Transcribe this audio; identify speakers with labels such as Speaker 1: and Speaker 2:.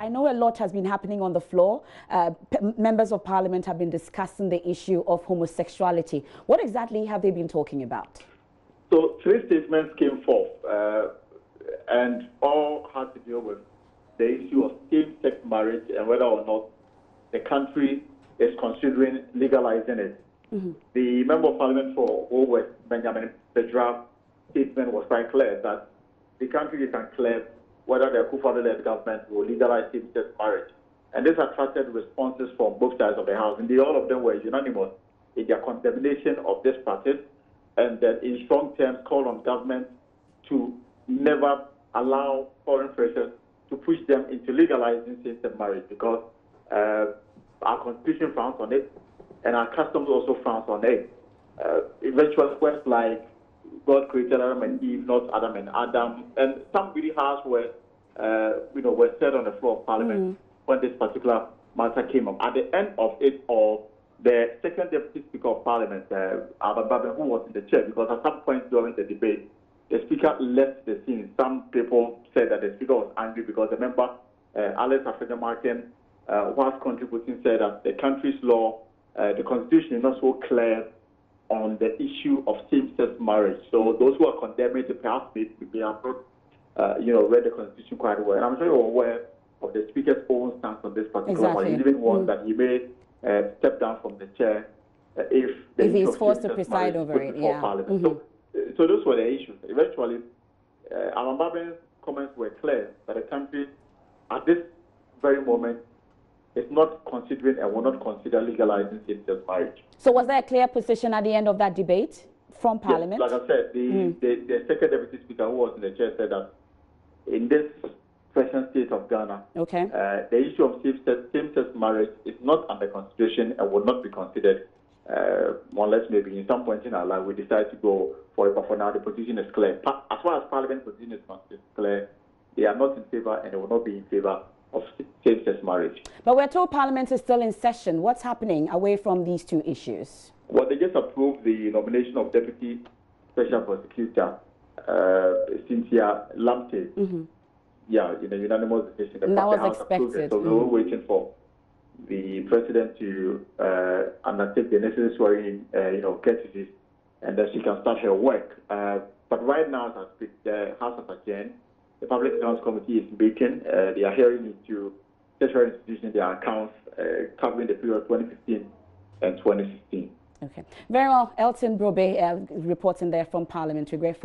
Speaker 1: I know a lot has been happening on the floor. Members of Parliament have been discussing the issue of homosexuality. What exactly have they been talking about?
Speaker 2: So 3 statements came forth, and all had to deal with the issue of same-sex marriage and whether or not the country is considering legalizing it. The Member of Parliament for Old West, Benjamin, the draft statement was quite clear that the country is unclear whether the Akufo-Addo-led government will legalize same-sex marriage. And this attracted responses from both sides of the House. Indeed, all of them were unanimous in their condemnation of this practice, and that in strong terms called on government to never allow foreign pressures to push them into legalizing same-sex marriage, because our constitution frowns on it, and our customs also frowns on it. Eventually, words like God created Adam and Eve, not Adam and Adam, and some really harsh words, were said on the floor of Parliament when this particular matter came up. At the end of it all, the second Deputy Speaker of Parliament, Abababe, who was in the chair, because at some point during the debate, the Speaker left the scene. Some people said that the Speaker was angry because the member, Alex Afedemarkin, whilst contributing, said that the country's law, the Constitution is not so clear on the issue of same-sex marriage. So those who are condemning it perhaps may have not, read the Constitution quite well. And I'm sure you're aware of the Speaker's own stance on this particular one. He even warned that he may step down from the chair if
Speaker 1: he's forced to preside over it. Yeah.
Speaker 2: Parliament. So those were the issues. Eventually, Alambabe's comments were clear that the country, at this very moment, is not considering and will not consider legalizing same-sex marriage.
Speaker 1: So was there a clear position at the end of that debate from Parliament?
Speaker 2: Yes, like I said, the second Deputy Speaker, who was in the chair, said that in this present state of Ghana, the issue of same-sex marriage is not under consideration and will not be considered unless maybe in some point in our life we decide to go for it. But for now, the position is clear. As far as Parliament's position is clear, they are not in favor and they will not be in favor of same-sex marriage.
Speaker 1: But we're told Parliament is still in session. What's happening away from these 2 issues?
Speaker 2: Well, they just approved the nomination of Deputy Special Prosecutor Cynthia Lamptey. Yeah, in a unanimous decision.
Speaker 1: And that was expected.
Speaker 2: So we were waiting for the President to undertake the necessary swearing, courtesies, and then she can start her work. But right now, as I speak, the House has adjourned. The Public Accounts Committee is meeting. They are hearing into tertiary institutions their accounts covering the period 2015 and 2016.
Speaker 1: Okay. Very well. Elton Brobe reporting there from Parliament. We're grateful.